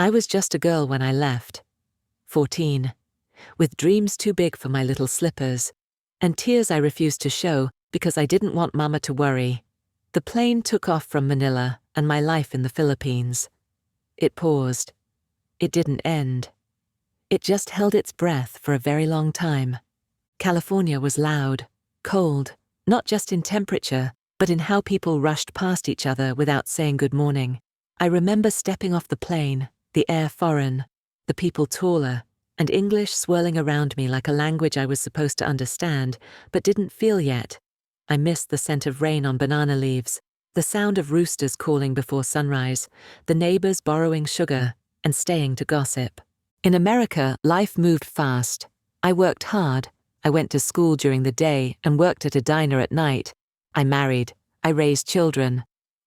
I was just a girl when I left, 14, with dreams too big for my little slippers, and tears I refused to show because I didn't want Mama to worry. The plane took off from Manila and my life in the Philippines. It paused. It didn't end. It just held its breath for a very long time. California was loud, cold, not just in temperature, but in how people rushed past each other without saying good morning. I remember stepping off the plane, the air foreign, the people taller, and English swirling around me like a language I was supposed to understand, but didn't feel yet. I missed the scent of rain on banana leaves, the sound of roosters calling before sunrise, the neighbors borrowing sugar and staying to gossip. In America, life moved fast. I worked hard. I went to school during the day and worked at a diner at night. I married. I raised children.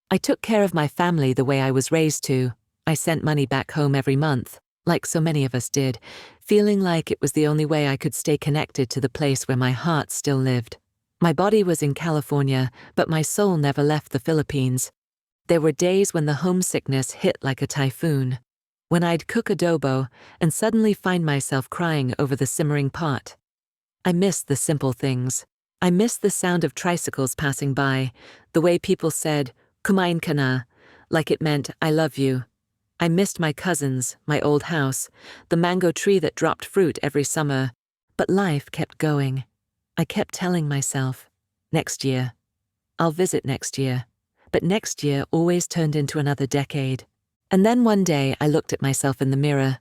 I took care of my family the way I was raised to. I sent money back home every month, like so many of us did, feeling like it was the only way I could stay connected to the place where my heart still lived. My body was in California, but my soul never left the Philippines. There were days when the homesickness hit like a typhoon, when I'd cook adobo and suddenly find myself crying over the simmering pot. I missed the simple things. I missed the sound of tricycles passing by, the way people said, "Kumain ka na," like it meant, "I love you." I missed my cousins, my old house, the mango tree that dropped fruit every summer. But life kept going. I kept telling myself, next year. I'll visit next year. But next year always turned into another decade. And then one day I looked at myself in the mirror.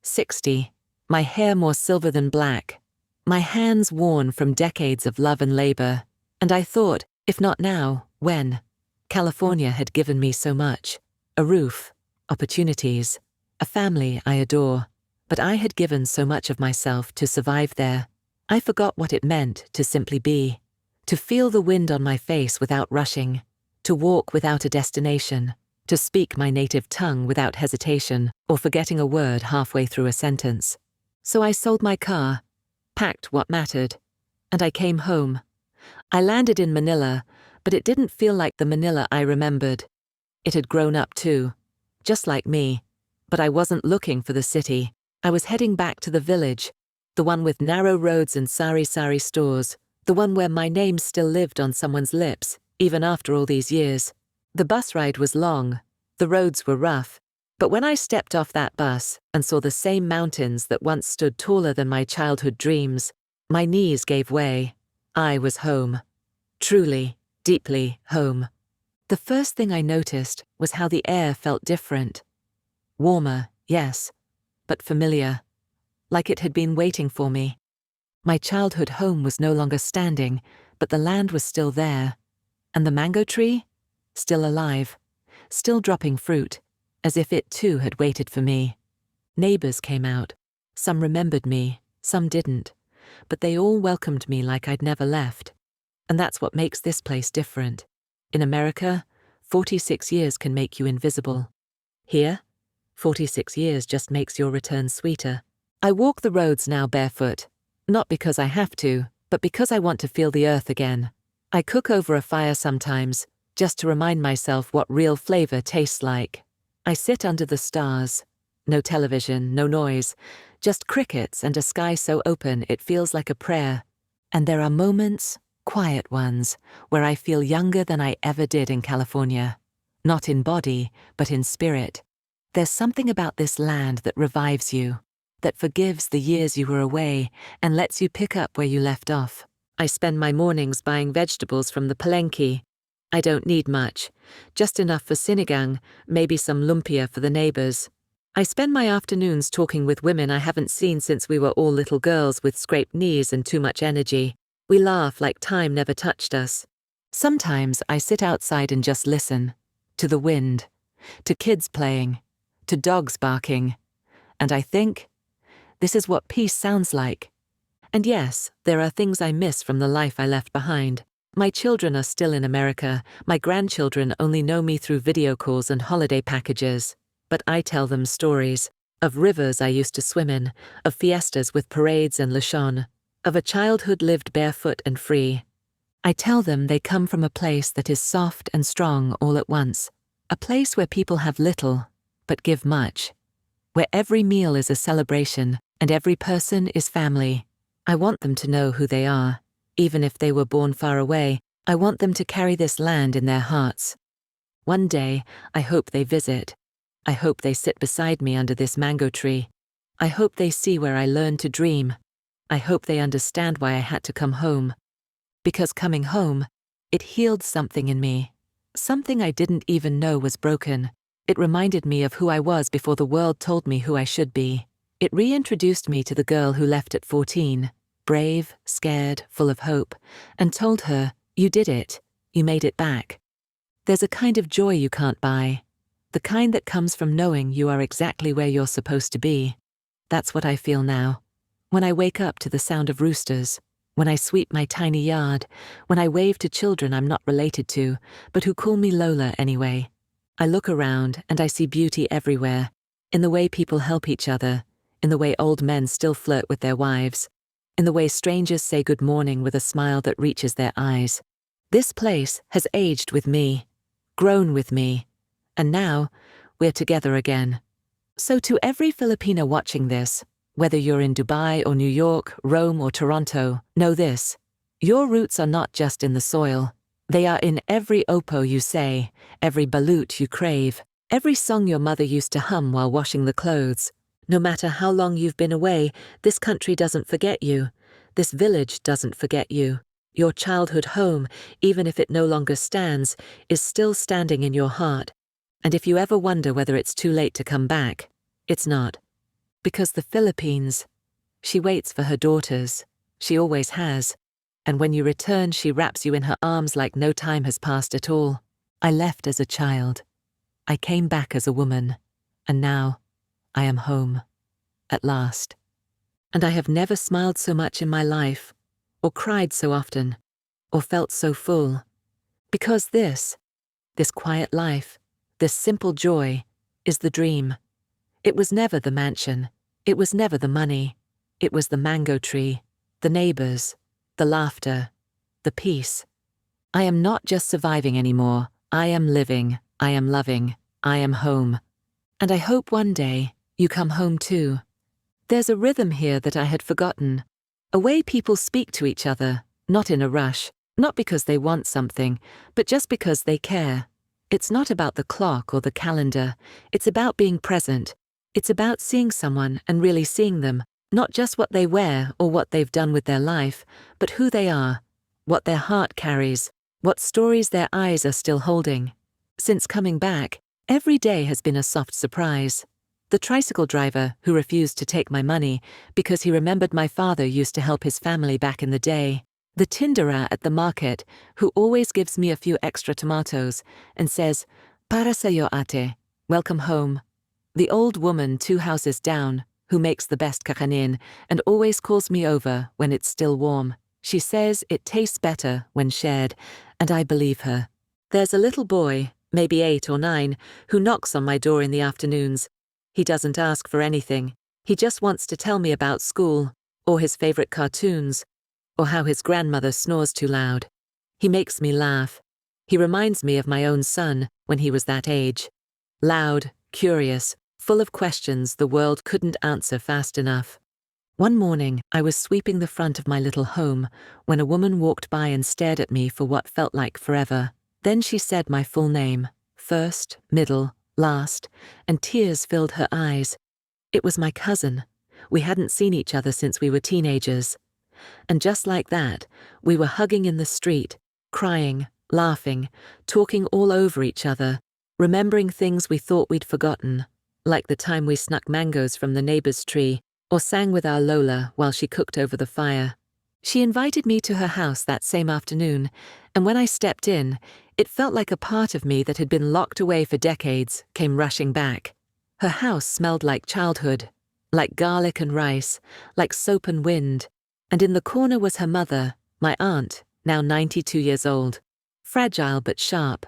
60, my hair more silver than black, my hands worn from decades of love and labor. And I thought, if not now, when? California had given me so much. A roof, opportunities, a family I adore. But I had given so much of myself to survive there. I forgot what it meant to simply be, to feel the wind on my face without rushing, to walk without a destination, to speak my native tongue without hesitation or forgetting a word halfway through a sentence. So I sold my car, packed what mattered, and I came home. I landed in Manila, but it didn't feel like the Manila I remembered. It had grown up too, just like me, but I wasn't looking for the city. I was heading back to the village, the one with narrow roads and sari-sari stores, the one where my name still lived on someone's lips, even after all these years. The bus ride was long, the roads were rough, but when I stepped off that bus and saw the same mountains that once stood taller than my childhood dreams, my knees gave way. I was home. Truly, deeply home. The first thing I noticed was how the air felt different. Warmer, yes, but familiar. Like it had been waiting for me. My childhood home was no longer standing, but the land was still there. And the mango tree? Still alive, still dropping fruit, as if it too had waited for me. Neighbors came out. Some remembered me, some didn't, but they all welcomed me like I'd never left. And that's what makes this place different. In America, 46 years can make you invisible. Here, 46 years just makes your return sweeter. I walk the roads now barefoot, not because I have to, but because I want to feel the earth again. I cook over a fire sometimes, just to remind myself what real flavor tastes like. I sit under the stars. No television, no noise, just crickets and a sky so open it feels like a prayer. And there are moments, quiet ones, where I feel younger than I ever did in California. Not in body, but in spirit. There's something about this land that revives you, that forgives the years you were away and lets you pick up where you left off. I spend my mornings buying vegetables from the palengke. I don't need much, just enough for sinigang, maybe some lumpia for the neighbors. I spend my afternoons talking with women I haven't seen since we were all little girls with scraped knees and too much energy. We laugh like time never touched us. Sometimes I sit outside and just listen, to the wind, to kids playing, to dogs barking, and I think, this is what peace sounds like. And yes, there are things I miss from the life I left behind. My children are still in America, my grandchildren only know me through video calls and holiday packages. But I tell them stories, of rivers I used to swim in, of fiestas with parades and lechon, of a childhood lived barefoot and free. I tell them they come from a place that is soft and strong all at once, a place where people have little, but give much. where every meal is a celebration and every person is family. I want them to know who they are. Even if they were born far away, I want them to carry this land in their hearts. One day, I hope they visit. I hope they sit beside me under this mango tree. I hope they see where I learned to dream. I hope they understand why I had to come home. Because coming home, it healed something in me. Something I didn't even know was broken. It reminded me of who I was before the world told me who I should be. It reintroduced me to the girl who left at 14, brave, scared, full of hope, and told her, "You did it. You made it back." There's a kind of joy you can't buy. The kind that comes from knowing you are exactly where you're supposed to be. That's what I feel now. When I wake up to the sound of roosters, when I sweep my tiny yard, when I wave to children I'm not related to, but who call me Lola anyway. I look around and I see beauty everywhere, in the way people help each other, in the way old men still flirt with their wives, in the way strangers say good morning with a smile that reaches their eyes. This place has aged with me, grown with me, and now we're together again. So to every Filipino watching this, whether you're in Dubai or New York, Rome or Toronto, know this: your roots are not just in the soil. They are in every opo you say, every balut you crave, every song your mother used to hum while washing the clothes. No matter how long you've been away, this country doesn't forget you. This village doesn't forget you. Your childhood home, even if it no longer stands, is still standing in your heart. And if you ever wonder whether it's too late to come back, it's not. Because the Philippines, she waits for her daughters. She always has. And when you return, she wraps you in her arms like no time has passed at all. I left as a child. I came back as a woman. And now, I am home. At last. And I have never smiled so much in my life, or cried so often, or felt so full. Because this quiet life, this simple joy, is the dream. It was never the mansion. It was never the money. It was the mango tree, the neighbors, the laughter, the peace. I am not just surviving anymore. I am living. I am loving. I am home. And I hope one day you come home too. There's a rhythm here that I had forgotten. A way people speak to each other, not in a rush, not because they want something, but just because they care. It's not about the clock or the calendar. It's about being present. It's about seeing someone and really seeing them, not just what they wear or what they've done with their life, but who they are, what their heart carries, what stories their eyes are still holding. Since coming back, every day has been a soft surprise. The tricycle driver who refused to take my money because he remembered my father used to help his family back in the day. The tinderer at the market who always gives me a few extra tomatoes and says, "Para sa'yo ate, welcome home." The old woman 2 houses down who makes the best kakanin and always calls me over when it's still warm. She says it tastes better when shared, and I believe her. There's a little boy, maybe 8 or 9, who knocks on my door in the afternoons. He doesn't ask for anything. He just wants to tell me about school, or his favorite cartoons, or how his grandmother snores too loud. He makes me laugh. He reminds me of my own son when he was that age. Loud, curious, full of questions the world couldn't answer fast enough. One morning, I was sweeping the front of my little home when a woman walked by and stared at me for what felt like forever. Then she said my full name, first, middle, last, and tears filled her eyes. It was my cousin. We hadn't seen each other since we were teenagers. And just like that, we were hugging in the street, crying, laughing, talking all over each other, remembering things we thought we'd forgotten, like the time we snuck mangoes from the neighbor's tree or sang with our Lola while she cooked over the fire. She invited me to her house that same afternoon, and when I stepped in, it felt like a part of me that had been locked away for decades came rushing back. Her house smelled like childhood, like garlic and rice, like soap and wind, and in the corner was her mother, my aunt, now 92 years old, fragile but sharp.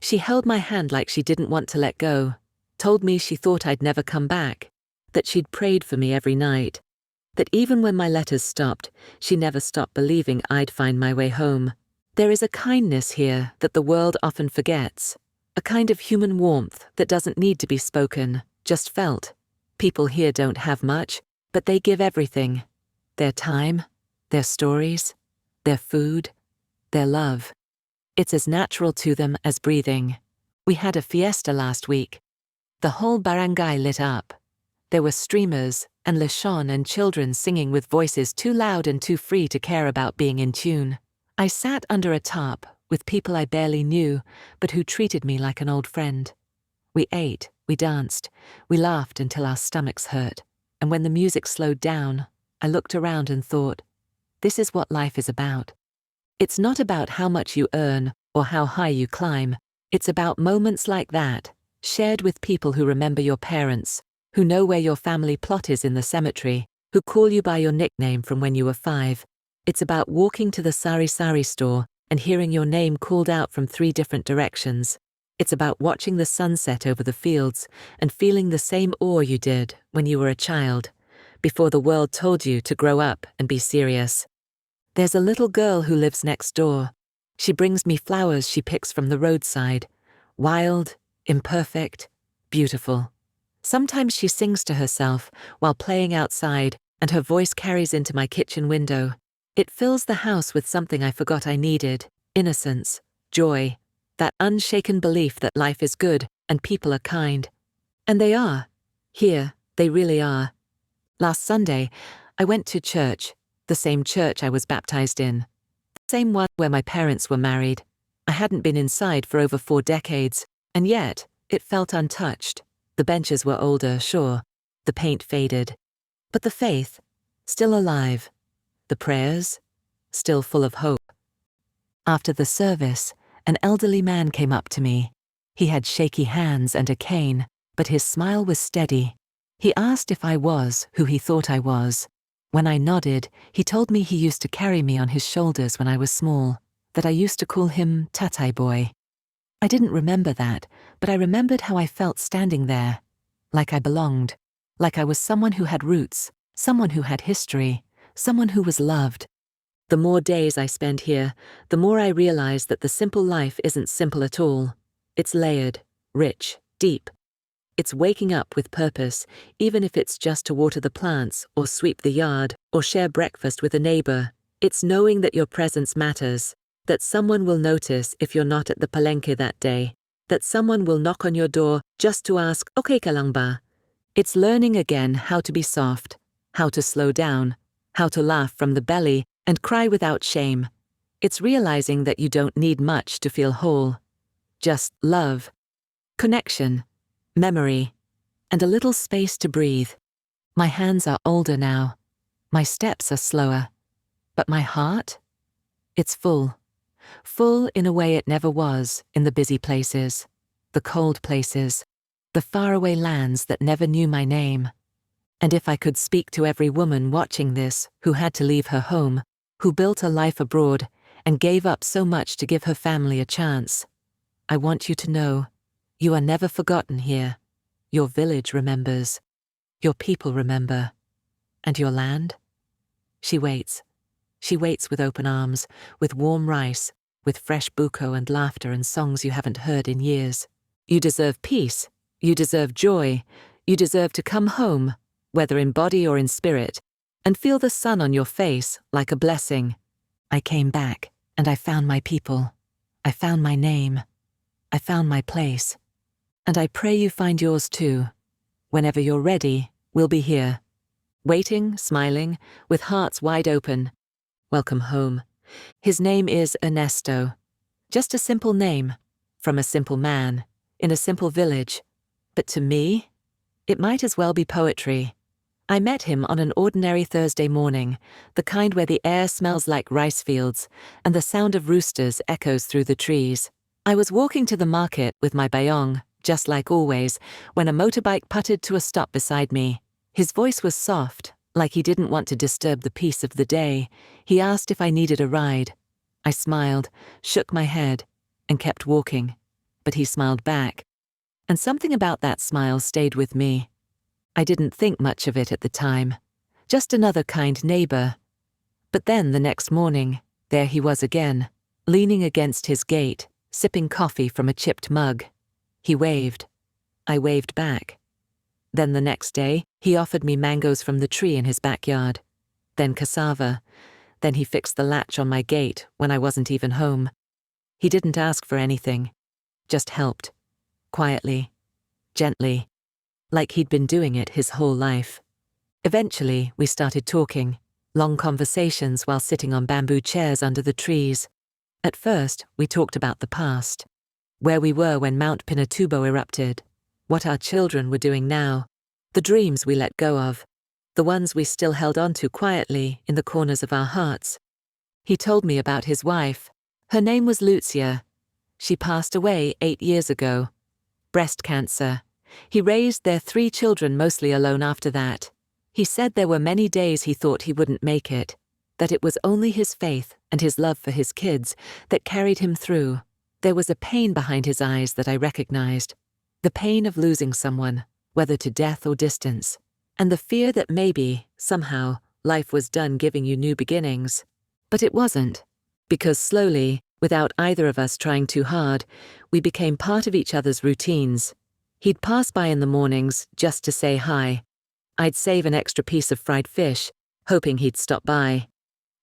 She held my hand like she didn't want to let go, told me she thought I'd never come back, that she'd prayed for me every night, that even when my letters stopped, she never stopped believing I'd find my way home. There is a kindness here that the world often forgets, a kind of human warmth that doesn't need to be spoken, just felt. People here don't have much, but they give everything. Their time, their stories, their food, their love. It's as natural to them as breathing. We had a fiesta last week. The whole barangay lit up. There were streamers and lechon and children singing with voices too loud and too free to care about being in tune. I sat under a tarp with people I barely knew, but who treated me like an old friend. We ate, we danced, we laughed until our stomachs hurt, and when the music slowed down, I looked around and thought, this is what life is about. It's not about how much you earn or how high you climb. It's about moments like that, shared with people who remember your parents, who know where your family plot is in the cemetery, who call you by your nickname from when you were 5. It's about walking to the sari-sari store and hearing your name called out from 3 different directions. It's about watching the sunset over the fields and feeling the same awe you did when you were a child, before the world told you to grow up and be serious. There's a little girl who lives next door. She brings me flowers she picks from the roadside. Wild, imperfect, beautiful. Sometimes she sings to herself while playing outside, and her voice carries into my kitchen window. It fills the house with something I forgot I needed: innocence, joy, that unshaken belief that life is good and people are kind. And they are. Here, they really are. Last Sunday, I went to church, the same church I was baptized in. The same one where my parents were married. I hadn't been inside for over 4 decades, and yet, it felt untouched. The benches were older, sure. The paint faded. But the faith, still alive. The prayers, still full of hope. After the service, an elderly man came up to me. He had shaky hands and a cane, but his smile was steady. He asked if I was who he thought I was. When I nodded, he told me he used to carry me on his shoulders when I was small, that I used to call him Tatay Boy. I didn't remember that, but I remembered how I felt standing there, like I belonged, like I was someone who had roots, someone who had history, someone who was loved. The more days I spend here, the more I realize that the simple life isn't simple at all. It's layered, rich, deep. It's waking up with purpose, even if it's just to water the plants, or sweep the yard, or share breakfast with a neighbor. It's knowing that your presence matters, that someone will notice if you're not at the palenque that day, that someone will knock on your door just to ask, "Okay ka lang ba?" It's learning again how to be soft, how to slow down, how to laugh from the belly and cry without shame. It's realizing that you don't need much to feel whole. Just love, connection, memory, and a little space to breathe. My hands are older now. My steps are slower. But my heart? It's full. Full in a way it never was in the busy places, the cold places, the faraway lands that never knew my name. And if I could speak to every woman watching this who had to leave her home, who built a life abroad and gave up so much to give her family a chance, I want you to know, you are never forgotten here. Your village remembers. Your people remember. And your land? She waits. She waits with open arms, with warm rice, with fresh buko and laughter and songs you haven't heard in years. You deserve peace. You deserve joy. You deserve to come home, whether in body or in spirit, and feel the sun on your face like a blessing. I came back, and I found my people. I found my name. I found my place. And I pray you find yours too. Whenever you're ready, we'll be here. Waiting, smiling, with hearts wide open. Welcome home. His name is Ernesto. Just a simple name, from a simple man, in a simple village. But to me, it might as well be poetry. I met him on an ordinary Thursday morning, the kind where the air smells like rice fields and the sound of roosters echoes through the trees. I was walking to the market with my bayong, just like always, when a motorbike putted to a stop beside me. His voice was soft, like he didn't want to disturb the peace of the day. He asked if I needed a ride. I smiled, shook my head, and kept walking. But he smiled back. And something about that smile stayed with me. I didn't think much of it at the time. Just another kind neighbor. But then the next morning, there he was again, leaning against his gate, sipping coffee from a chipped mug. He waved. I waved back. Then the next day, he offered me mangoes from the tree in his backyard. Then cassava. Then he fixed the latch on my gate when I wasn't even home. He didn't ask for anything, just helped. Quietly, gently, like he'd been doing it his whole life. Eventually, we started talking, long conversations while sitting on bamboo chairs under the trees. At first, we talked about the past, where we were when Mount Pinatubo erupted, what our children were doing now, the dreams we let go of, the ones we still held on to quietly in the corners of our hearts. He told me about his wife. Her name was Lucia. She passed away 8 years ago. Breast cancer. He raised their 3 children mostly alone after that. He said there were many days he thought he wouldn't make it, that it was only his faith and his love for his kids that carried him through. There was a pain behind his eyes that I recognized, the pain of losing someone, whether to death or distance, and the fear that maybe, somehow, life was done giving you new beginnings. But it wasn't, because slowly, without either of us trying too hard, we became part of each other's routines. He'd pass by in the mornings just to say hi. I'd save an extra piece of fried fish, hoping he'd stop by.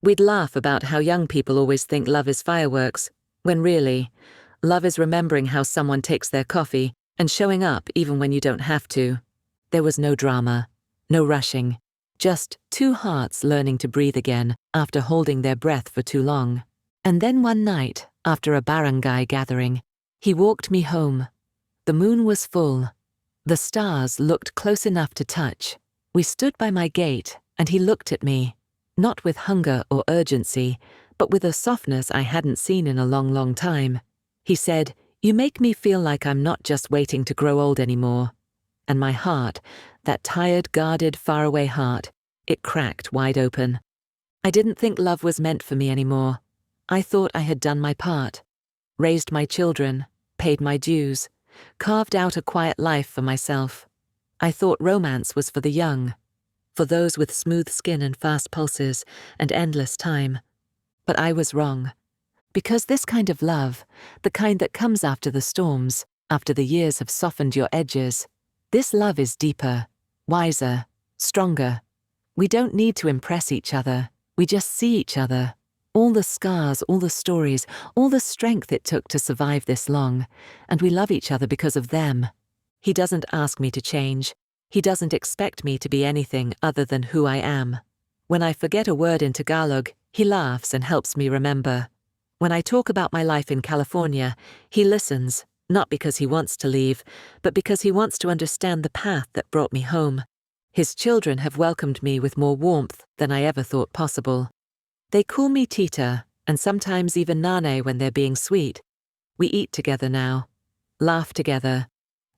We'd laugh about how young people always think love is fireworks, when really, love is remembering how someone takes their coffee and showing up even when you don't have to. There was no drama, no rushing, just 2 hearts learning to breathe again after holding their breath for too long. And then one night, after a barangay gathering, he walked me home. The moon was full. The stars looked close enough to touch. We stood by my gate, and he looked at me, not with hunger or urgency, but with a softness I hadn't seen in a long, long time. He said, "You make me feel like I'm not just waiting to grow old anymore." And my heart, that tired, guarded, faraway heart, it cracked wide open. I didn't think love was meant for me anymore. I thought I had done my part, raised my children, paid my dues, carved out a quiet life for myself. I thought romance was for the young, for those with smooth skin and fast pulses and endless time. But I was wrong. Because this kind of love, the kind that comes after the storms, after the years have softened your edges, this love is deeper, wiser, stronger. We don't need to impress each other. We just see each other. All the scars, all the stories, all the strength it took to survive this long, and we love each other because of them. He doesn't ask me to change. He doesn't expect me to be anything other than who I am. When I forget a word in Tagalog, he laughs and helps me remember. When I talk about my life in California, he listens, not because he wants to leave, but because he wants to understand the path that brought me home. His children have welcomed me with more warmth than I ever thought possible. They call me Tita, and sometimes even Nane when they're being sweet. We eat together now, laugh together,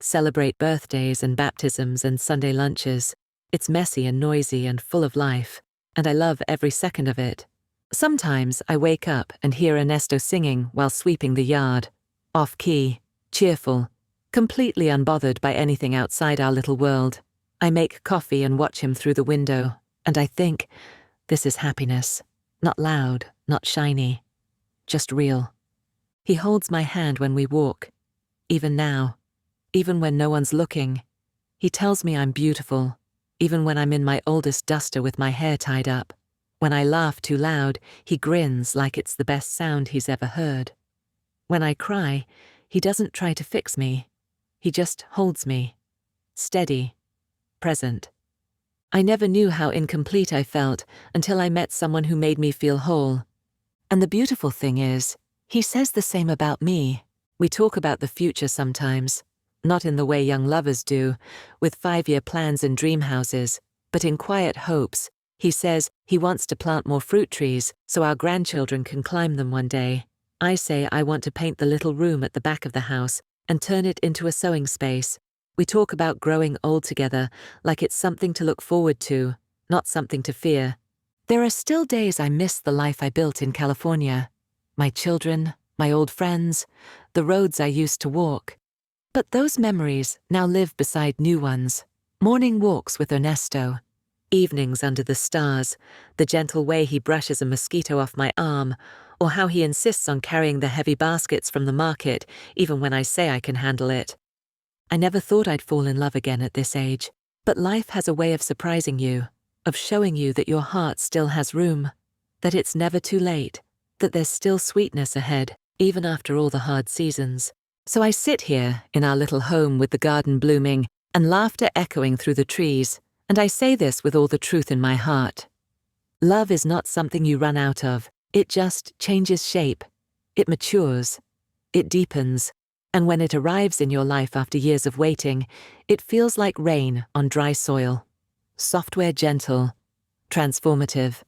celebrate birthdays and baptisms and Sunday lunches. It's messy and noisy and full of life, and I love every second of it. Sometimes I wake up and hear Ernesto singing while sweeping the yard, off-key, cheerful, completely unbothered by anything outside our little world. I make coffee and watch him through the window, and I think, this is happiness. Not loud, not shiny, just real. He holds my hand when we walk, even now, even when no one's looking. He tells me I'm beautiful, even when I'm in my oldest duster with my hair tied up. When I laugh too loud, he grins like it's the best sound he's ever heard. When I cry, he doesn't try to fix me. He just holds me, steady, present. I never knew how incomplete I felt until I met someone who made me feel whole. And the beautiful thing is, he says the same about me. We talk about the future sometimes, not in the way young lovers do, with 5-year plans and dream houses, but in quiet hopes. He says he wants to plant more fruit trees so our grandchildren can climb them one day. I say I want to paint the little room at the back of the house and turn it into a sewing space. We talk about growing old together like it's something to look forward to, not something to fear. There are still days I miss the life I built in California. My children, my old friends, the roads I used to walk. But those memories now live beside new ones. Morning walks with Ernesto. Evenings under the stars, the gentle way he brushes a mosquito off my arm, or how he insists on carrying the heavy baskets from the market even when I say I can handle it. I never thought I'd fall in love again at this age. But life has a way of surprising you, of showing you that your heart still has room, that it's never too late, that there's still sweetness ahead, even after all the hard seasons. So I sit here in our little home with the garden blooming and laughter echoing through the trees, and I say this with all the truth in my heart. Love is not something you run out of. It just changes shape. It matures. It deepens. And when it arrives in your life after years of waiting, it feels like rain on dry soil. Software gentle. Transformative.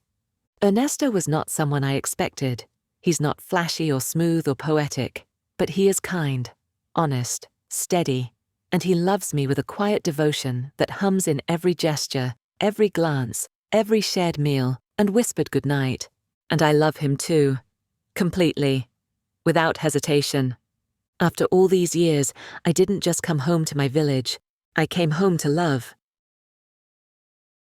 Ernesto was not someone I expected. He's not flashy or smooth or poetic, but he is kind, honest, steady, and he loves me with a quiet devotion that hums in every gesture, every glance, every shared meal, and whispered goodnight. And I love him too. Completely. Without hesitation. After all these years, I didn't just come home to my village. I came home to love.